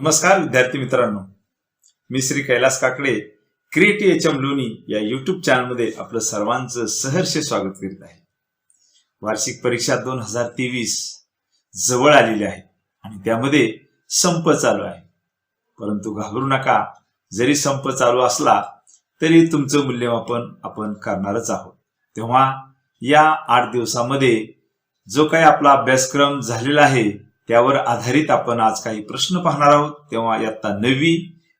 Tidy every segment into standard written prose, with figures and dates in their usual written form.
नमस्कार विद्यार्थी मित्रांनो, मी Shri Kailas Kakade creative H M Loni या युट्यूब चॅनलमध्ये आपलं सर्वांचं सहर्ष स्वागत करीत आहे। वार्षिक परीक्षा 2023 जवळ आलेली आहे आणि त्यामध्ये संप चालू आहे। परंतु घाबरू नका, जरी संप चालू असला तरी तुमचं मूल्यमापन आपण करणारच आहोत। तेव्हा या 8 दिवसामध्ये जो काही आपला अभ्यासक्रम झालेला आहे त्यावर आधारित आपण आज काही प्रश्न पाहणार आहोत। तेव्हा इयत्ता 9वी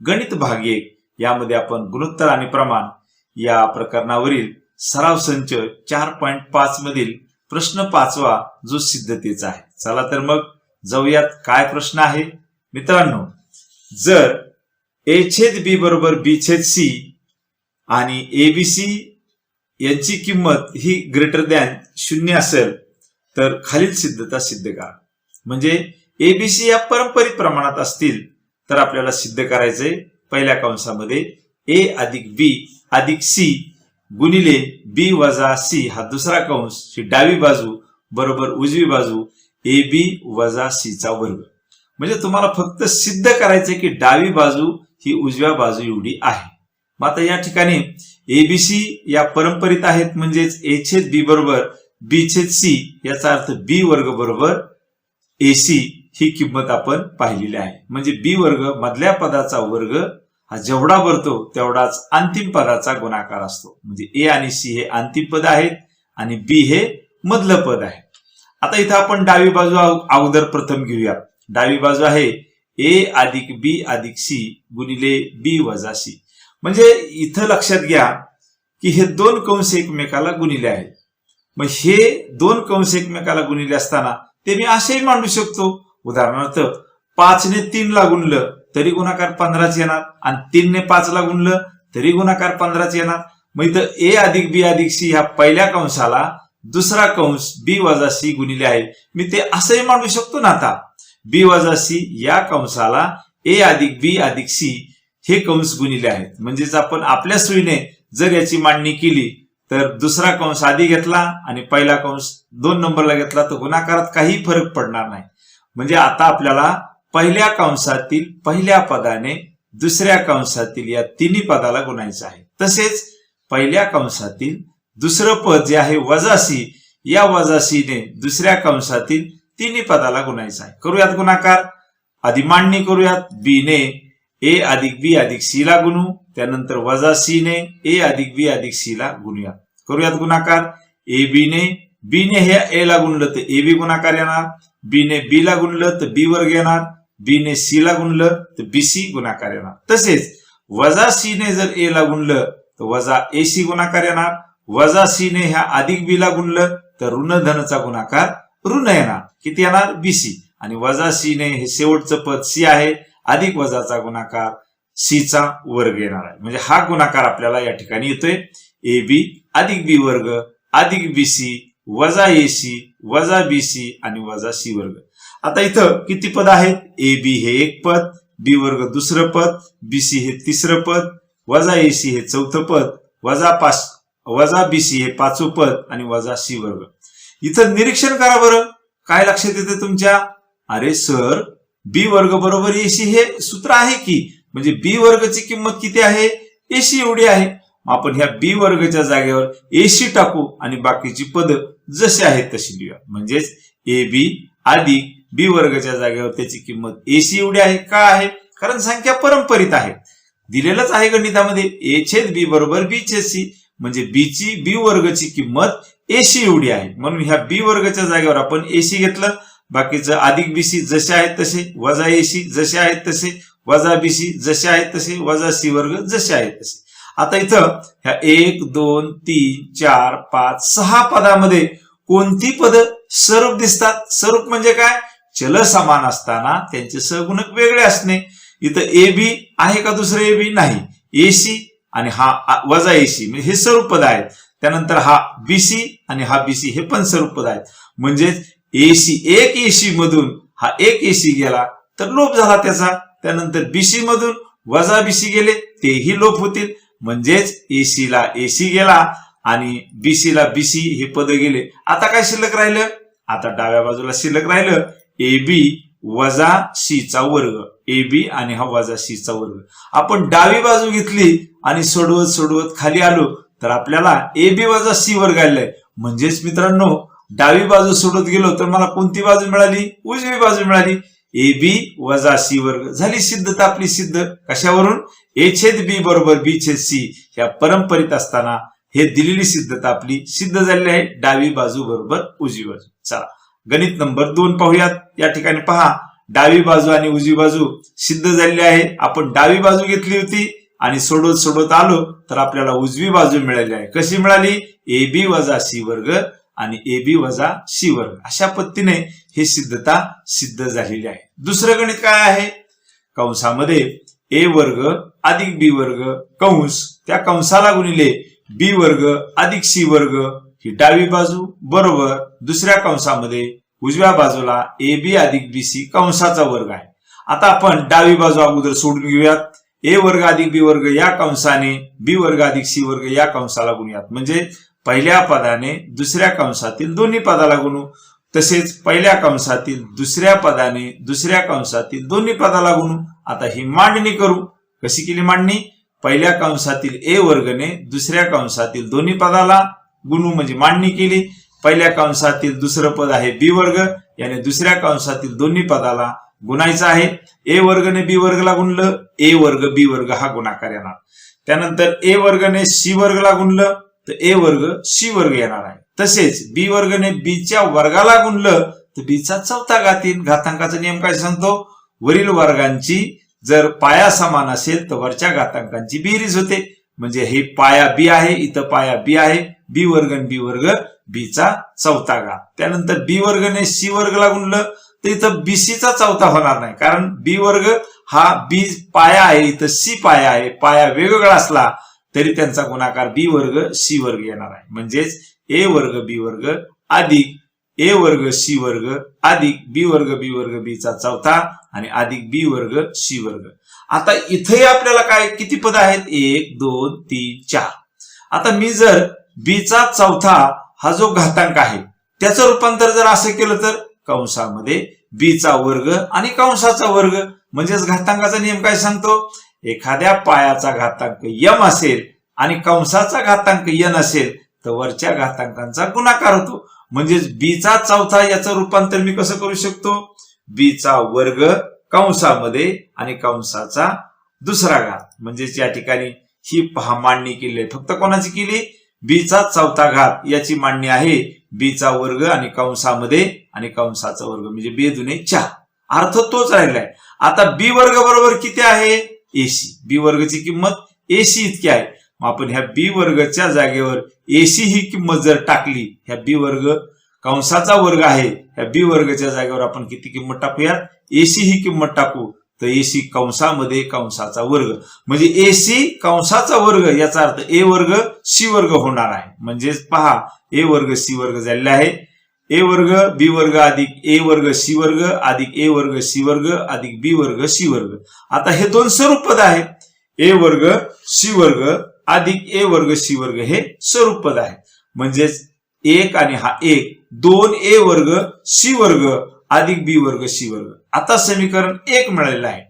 गणित भाग 1 यामध्ये आपण गुणोत्तर आणि प्रमाण या प्रकरणावरील सराव संच 4.5 मधील प्रश्न 5वा जो सिद्धतेचा आहे। चला तर मग जाऊयात, काय प्रश्न आहे मित्रांनो। जर a/b बरोबर b/c आणि abc यांची किंमत ही ग्रेटर दॅन 0 असेल तर खालील सिद्धता सिद्ध करा। म्हणजे एबीसी या पारंपरिक प्रमाणात असतील तर आपल्याला सिद्ध करायचंय पहिल्या कंसामध्ये a अधिक b अधिक c गुणिले b वजा c हा दुसरा कंस, ही डावी बाजू बरोबर उजवी बाजू ab वजा c चा वर्ग। म्हणजे तुम्हाला फक्त सिद्ध करायचंय की डावी बाजू ही उजव्या बाजू एवढी आहे। मग आता या ठिकाणी एबीसी या परंपरित आहेत, म्हणजेच a/b बरोबर b/c याचा अर्थ b वर्ग बरोबर AC ही किंमत आपण पाहिलेली आहे। म्हणजे b वर्ग मधल्या पदाचा वर्ग हा जेवढा भरतो तेवढाच अंतिम पदाचा गुणाकार असतो। म्हणजे a आणि c हे अंतिम पद आहेत आणि b हे मधलं पद आहे। आता इथं आपण डावी बाजू अगोदर प्रथम घेऊया। डावी बाजू आहे a अधिक b अधिक c गुणिले b वजा c। म्हणजे इथं लक्षात घ्या की हे दोन कंस एकमेकाला गुणिले आहेत। मग हे दोन कंस एकमेकाला गुणिले असताना ते मी असेही मांडू शकतो। उदाहरणार्थ 5 ने 3 ला गुणलं तरी गुणाकार 15च येणार आणि 3 ने 5 ला गुणलं तरी गुणाकार 15च येणार। मग इथं a अधिक b अधिक c ह्या पहिल्या कंसाला दुसरा कंस b वजा c गुणिले आहे, मी ते असंही मांडू शकतो ना। आता b वजा c या कंसाला a अधिक b अधिक c हे कंस गुणिले आहेत। म्हणजेच आपण आपल्या सोयीने जर याची मांडणी केली तर दुसरा कंस आधी घेतला आणि पहिला कंस 2 नंबरला घेतला तर गुणाकारात काही फरक पडणार नाही। म्हणजे आता आपल्याला पहिल्या कंसातील पहिल्या पदाने दुसऱ्या कंसातील या तिन्ही पदाला गुणायचं आहे। तसेच पहिल्या कंसातील दुसरं पद जे आहे वजा c या वजा c ने दुसऱ्या कंसातील तिन्ही पदाला गुणायचं आहे। करूयात गुणाकार, आधी मांडणी करूयात। b ने a अधिक b अधिक c ला गुणू, त्यानंतर वजा c ने a अधिक b अधिक c ला गुणूया। करूयात गुणाकार। b ने हे a ला गुणलं तर ab गुणाकार येणार, b ने b ला गुणलं तर b वर्ग येणार, b ने c ला गुणलं तर bc गुणाकार येणार। तसेच वजा c ने जर a ला गुणलं तर वजा ac गुणाकार येणार, वजा c ने ह्या अधिक b ला गुणलं तर ऋण धनचा गुणाकार ऋण येणार, किती येणार bc। आणि वजा c ने हे शेवटचं पद c आहे, अधिक वजाचा गुणाकार c चा वर्ग येणार आहे। म्हणजे हा गुणाकार आपल्याला या ठिकाणी येतोय ab अधिक b वर्ग अधिक bc वजा ac वजा bc आणि वजा c वर्ग। आता इथं किती पद आहेत? ab हे एक पद, b वर्ग दुसरं पद, bc हे तिसरं पद, वजा ac हे चौथं पद, वजा bc हे पाचवं पद आणि वजा c वर्ग। इथं निरीक्षण करा बरं, काय लक्षात येते तुमच्या? अरे सर, b वर्ग बरोबर ac हे सूत्र आहे की, म्हणजे b वर्गची किंमत किती आहे? ac एवढी आहे। आपण ह्या b वर्गच्या जागेवर ac टाकू आणि बाकीची पद जशी आहेत तशी लिहूया। म्हणजेच ab अधिक b वर्गच्या जागेवर त्याची किंमत ac एवढी आहे। का आहे? कारण संख्या परंपरित आहे, दिलेलंच आहे गणितामध्ये a/b बरोबर b/c। म्हणजे b वर्गची किंमत ac एवढी आहे, म्हणून ह्या b वर्गच्या जागेवर आपण ac घेतलं। बाकीचं अधिक bc जसे आहेत तसे, वजा ac जसे आहेत तसे, वजा bc जसे आहेत तसे, वजा c वर्ग जसे आहेत तसे। आता इथं ह्या 1 2 3 4 5 6 पदामध्ये कोणती पद स्वरूप दिसतात? स्वरूप म्हणजे काय? चल समान असताना त्यांचे सहगुणक वेगळे असणे। इथं ab आहे का दुसरं ab? नाही, ac आणि हा वजा ac म्हणजे हे स्वरूप पद आहेत। त्यानंतर हा bc आणि हा bc हे पण स्वरूप पद आहेत। म्हणजेच ac एक ac मधून हा एक ac गेला तर लोप झाला त्याचा, त्यानंतर bc मधून वजा bc गेले तेही लोप होतील। म्हणजेच ac ला ac गेला आणि bc ला bc हे पद गेले। आता काय शिल्लक राहिलं? आता डाव्या बाजूला शिल्लक राहिलं ab वजा c चा वर्ग। ए बी आणि हा वजा सी चा वर्ग. आपण डावी बाजू घेतली आणि सोडवत सोडवत खाली आलो तर आपल्याला ए बी वजा सी वर्ग आलाय. म्हणजेच मित्रांनो डावी बाजू सोडत गेलो तर मला कोणती बाजू मिळाली? उजवी बाजू मिळाली. ए बी वजा सी वर्ग झाली सिद्धता आपली सिद्ध. कशावरून? ए छेद बी बरोबर बी छेद सी या परंपरेत असताना हे दिलेली सिद्धता आपली सिद्ध झालेली आहे. डावी बाजू बरोबर उजवी बाजू. चला गणित नंबर 2 पाहूयात. या ठिकाणी पहा डावी बाजू आणि उजवी बाजू सिद्ध झालेली आहे. आपण डावी बाजू घेतली होती आणि सोडवत सोडवत आलो तर आपल्याला उजवी बाजू मिळाली आहे. कशी मिळाली? ए बी वजा सी वर्ग आणि ए बी वजा सी वर्ग. अशा पद्धतीने ही सिद्धता सिद्ध झालेली आहे. दुसरं गणित काय आहे? कंसामध्ये ए वर्ग अधिक बी वर्ग कंस त्या कंसाला गुणिले बी वर्ग अधिक सी वर्ग ही डावी बाजू बरोबर दुसऱ्या कंसामध्ये उजव्या बाजूला ए बी अधिक बी सी कंसाचा वर्ग आहे. आता आपण डावी बाजू अगोदर सोडून घेऊयात. ए वर्ग अधिक बी वर्ग या कंसाने बी वर्ग अधिक सी वर्ग या कंसाला गुणूयात. म्हणजे पहिल्या पदाने दुसऱ्या कंसातील दोन्ही पदाला गुणू. तसेच पहिल्या कंसातील दुसऱ्या पदाने दुसऱ्या कंसातील दोन्ही पदाला गुणू. आता ही मांडणी करू. कशी केली मांडणी? पहिल्या कंसातील ए वर्गने दुसऱ्या कंसातील दोन्ही पदाला गुणू म्हणजे मांडणी केली. पहिल्या कंसातील दुसरं पद आहे बी वर्ग याने दुसऱ्या कंसातील दोन्ही पदाला गुणायचं आहे. ए वर्गने बी वर्गला गुणलं ए वर्ग बी वर्ग हा गुणाकार येणार. त्यानंतर ए वर्गने सी वर्गला गुणलं तर ए वर्ग सी वर्ग येणार आहे. तसेच बी वर्गने बी च्या वर्गाला गुणलं तर बी चा चौथा घात येईल. घातांकाचा नियम काय सांगतो? वरील वर्गांची जर पाया समान असेल तर वरच्या घातांकांची बेरीज होते. म्हणजे हे पाया बी आहे इथं पाया बी आहे. बी वर्ग आणि बी वर्ग बी चा चौथा घात. त्यानंतर बी वर्गने सी वर्गला गुणलं तर इथं बीसी चा चौथा होणार नाही. कारण बी वर्ग हा बी पाया आहे इथं सी पाया आहे. पाया वेगवेगळा असला तरी त्यांचा गुणाकार बी वर्ग सी वर्ग येणार आहे. म्हणजेच ए वर्ग बी वर्ग अधिक ए वर्ग सी वर्ग अधिक बी वर्ग बी चा चौथा आणि अधिक बी वर्ग सी वर्ग. आता इथे आपल्याला काय किती पद आहेत? 1 2 3 4. आता मी जर बी चा चौथा हा जो घातांक आहे त्याचं रूपांतर जर असं केलं तर कंसामध्ये बी चा वर्ग आणि कंसाचा वर्ग. म्हणजेच घातांकाचा नियम काय सांगतो? एखाद्या पायाचा घातांक यम असेल आणि कंसाचा घातांक यन असेल तर वरच्या घातांकांचा गुणाकार होतो. म्हणजेच बी चा चौथा याचं रूपांतर मी कसं करू शकतो? बी चा वर्ग कंसामध्ये आणि कंसाचा दुसरा घात. म्हणजेच या ठिकाणी ही पहा मांडणी केली आहे. फक्त कोणाची केली? बी चा चौथा घात याची मांडणी आहे. बी चा वर्ग आणि कंसामध्ये आणि कंसाचा वर्ग म्हणजे बे दुने 4. अर्थ तोच राहिलाय. आता बी वर्ग बरोबर किती आहे? एसी. बी वर्गची किंमत एसी इतकी आहे. मग आपण ह्या बी वर्गच्या जागेवर एसी ही किंमत जर टाकली, ह्या बी वर्ग कंसाचा वर्ग आहे ह्या बी वर्गच्या जागेवर आपण किती किंमत टाकूयात? एसी ही किंमत टाकू. तर एसी कंसामध्ये कंसाचा वर्ग म्हणजे एसी कंसाचा वर्ग याचा अर्थ ए वर्ग सी वर्ग होणार आहे. म्हणजेच पहा ए वर्ग सी वर्ग झालेला आहे. ए वर्ग बी वर्ग अधिक ए वर्ग सी वर्ग अधिक ए वर्ग सी वर्ग अधिक बी वर्ग सी वर्ग. आता हे दोन स्वरूप पद आहेत. ए वर्ग सी वर्ग अधिक ए वर्ग सी वर्ग हे स्वरूप पद आहे. म्हणजेच एक आणि हा एक 2 ए वर्ग सी वर्ग अधिक बी वर्ग सी वर्ग. आता समीकरण 1 मिळालेलं आहे.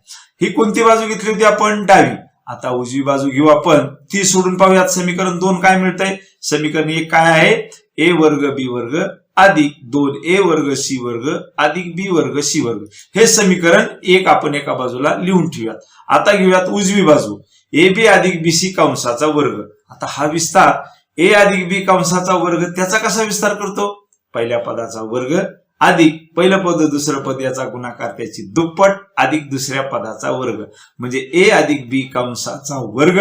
ही कोणती बाजू घेतली होती आपण? डावी. आता उजवी बाजू घेऊ आपण. ती सोडून पाहूयात. समीकरण 2 काय मिळतंय? समीकरण 1 काय आहे? ए वर्ग बी वर्ग अधिक 2 ए वर्ग सी वर्ग अधिक बी वर्ग सी वर्ग. हे समीकरण 1 आपण एका बाजूला लिहून ठेवूयात. आता घेऊयात उजवी बाजू. ए बी अधिक बी सी कंसाचा वर्ग. आता हा विस्तार ए अधिक बी कंसाचा वर्ग त्याचा कसा विस्तार करतो? पहिल्या पदाचा वर्ग अधिक पहिलं पद दुसरं पद याचा गुणाकार त्याची दुप्पट अधिक दुसऱ्या पदाचा वर्ग म्हणजे ए अधिक बी कंसाचा वर्ग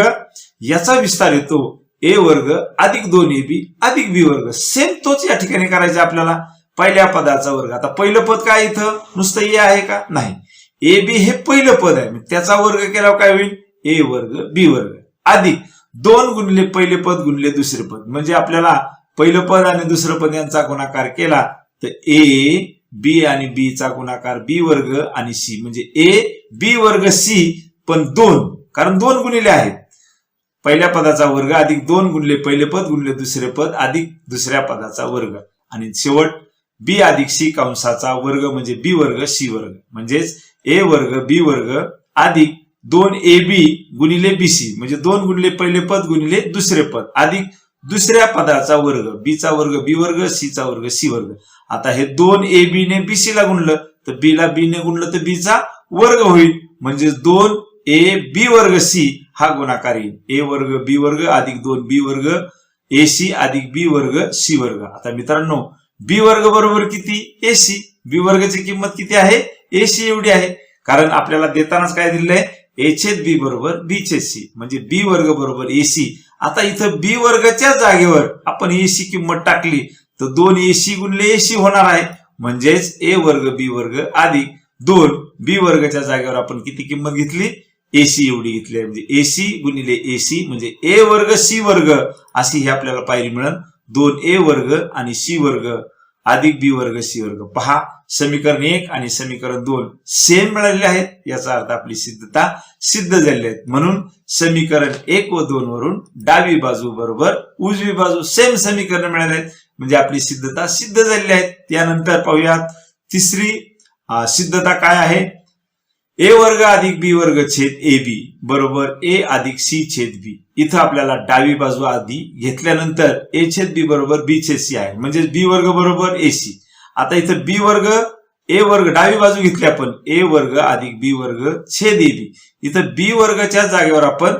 याचा विस्तार येतो ए वर्ग अधिक 2 ए बी अधिक बी वर्ग. सेम तोच या ठिकाणी करायचा आपल्याला. पहिल्या पदाचा वर्ग. आता पहिलं पद काय इथं? नुसतं ए आहे का? नाही. ए बी हे पहिलं पद आहे. त्याचा वर्ग केल्यावर काय होईल? ए वर्ग बी वर्ग अधिक 2 गुणिले पहिले पद गुणिले दुसरे पद. म्हणजे आपल्याला पहिलं पद आणि दुसरं पद यांचा गुणाकार केला तर ए बी आणि बी चा गुणाकार बी वर्ग आणि सी म्हणजे ए बी वर्ग सी पण 2 कारण 2 गुणिले आहेत. पहिल्या पदाचा वर्ग अधिक 2 गुणिले पहिले पद गुणिले दुसरे पद अधिक दुसऱ्या पदाचा वर्ग आणि शेवट बी अधिक सी कंसाचा वर्ग म्हणजे बी वर्ग सी वर्ग. म्हणजेच ए वर्ग बी वर्ग अधिक 2ab गुणिले बीसी म्हणजे 2 गुणिले पहिले पद गुणिले दुसरे पद अधिक दुसऱ्या पदाचा वर्ग बी चा वर्ग बी वर्ग सी चा वर्ग सी वर्ग. आता हे 2ab ने बीसी ला गुणलं तर बी ला बी ने गुणलं तर बी चा वर्ग होईल म्हणजे 2ab वर्ग सी हा गुणाकार येईल. ए वर्ग बी वर्ग अधिक 2b वर्ग AC अधिक बी वर्ग सी वर्ग. आता मित्रांनो बी वर्ग बरोबर किती AC, बी वर्गाची किंमत किती आहे AC एवढी आहे. कारण आपल्याला देतानाच काय दिलंय A छेद बी बरोबर बी छेद सी म्हणजे बी वर्ग बरोबर AC. आता इथं बी वर्गाच्या जागेवर आपण AC किंमत टाकली तर 2AC गुणिले AC होणार आहे म्हणजेच ए वर्ग बी वर्ग अधिक 2b वर्गाच्या जागेवर आपण किती किंमत घेतली AC एवढी घेतली आहे म्हणजे AC गुणिले AC म्हणजे ए वर्ग सी वर्ग अशी ही आपल्याला पायरी मिळेल. 2a वर्ग आणि c वर्ग अधिक बी वर्ग सी वर्ग. पहा समीकरण 1 आणि समीकरण 2 सेम मिळालेले आहेत याचा अर्थ आपली सिद्धता सिद्ध झालेली आहे. म्हणून समीकरण 1 व 2 वरून डावी बाजू बरोबर उजवी बाजू सेम समीकरण मिळाले आहेत म्हणजे आपली सिद्धता सिद्ध झालेली आहे. त्यानंतर पाहूयात तिसरी सिद्धता काय आहे. ए वर्ग अधिक बी वर्ग छेद ए बी बरोबर ए अधिक सी छेद बी. इथं आपल्याला डावी बाजू आधी घेतल्यानंतर ए छेद बी बरोबर बी छेद सी आहे म्हणजे बी वर्ग बरोबर AC. आता इथं बी वर्ग ए वर्ग डावी बाजू घेतली आपण ए वर्ग अधिक बी वर्ग छेद ए बी. इथं बी वर्गाच्या जागेवर आपण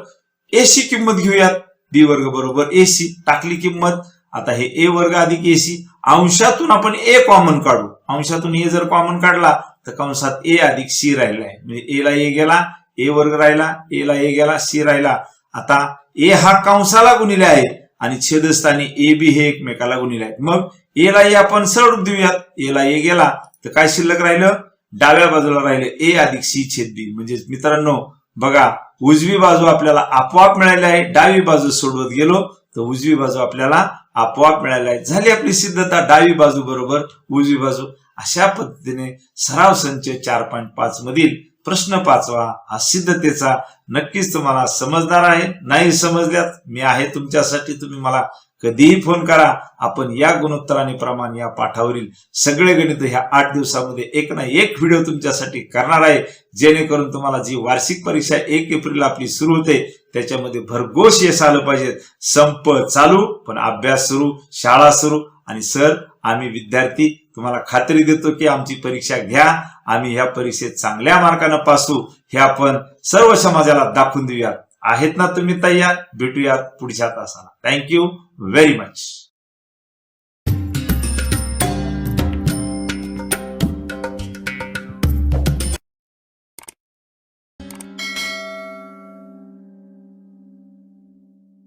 AC किंमत घेऊयात. बी वर्ग बरोबर AC टाकली किंमत. आता हे ए वर्ग अधिक AC अंशातून आपण ए कॉमन काढू. अंशातून ए जर कॉमन काढला तर कंसात ए अधिक सी राहिला आहे म्हणजे ए ला ए गेला ए वर्ग राहिला ए ला ए गेला सी राहिला. आता ए हा कंसाला गुणिले आहे आणि छेदस्थानी ए बी हे एकमेकाला गुणिले आहेत. मग ए ला ए आपण सरळ रूप देऊयात. ए ला ए गेला तर काय शिल्लक राहिलं डाव्या बाजूला राहिलं ए अधिक सी छेद बी. म्हणजे मित्रांनो बघा उजवी बाजू आपल्याला आपोआप मिळाली आहे. डावी बाजू सोडवत गेलो तर उजवी बाजू आपल्याला आपोआप मिळाली आहे. झाली आपली सिद्धता डावी बाजू बरोबर उजवी बाजू. अशा पद्धतीने सराव संच 4.5 मधील प्रश्न 5वा हा सिद्धतेचा नक्कीच तुम्हाला समजणार आहे. नाही समजल्यात मी आहे तुमच्यासाठी. तुम्ही मला कधीही फोन करा. आपण या गुणोत्तराने प्रमाण या पाठावरील सगळे गणित ह्या 8 दिवसामध्ये एक ना एक व्हिडिओ तुमच्यासाठी करणार आहे जेणेकरून तुम्हाला जी वार्षिक परीक्षा 1 एप्रिल आपली सुरू होते त्याच्यामध्ये भरघोस यश आलं पाहिजे. संप चालू पण अभ्यास सुरू, शाळा सुरू. आणि सर आम्ही विद्यार्थी तुम्हाला खात्री देतो की आमची परीक्षा घ्या, आम्ही ह्या परीक्षेत चांगल्या मार्काने पासू हे आपण सर्व समाजाला दाखवून देऊयात. आहेत ना तुम्ही तयार? भेटूयात पुढच्या तासाला. Thank you very much.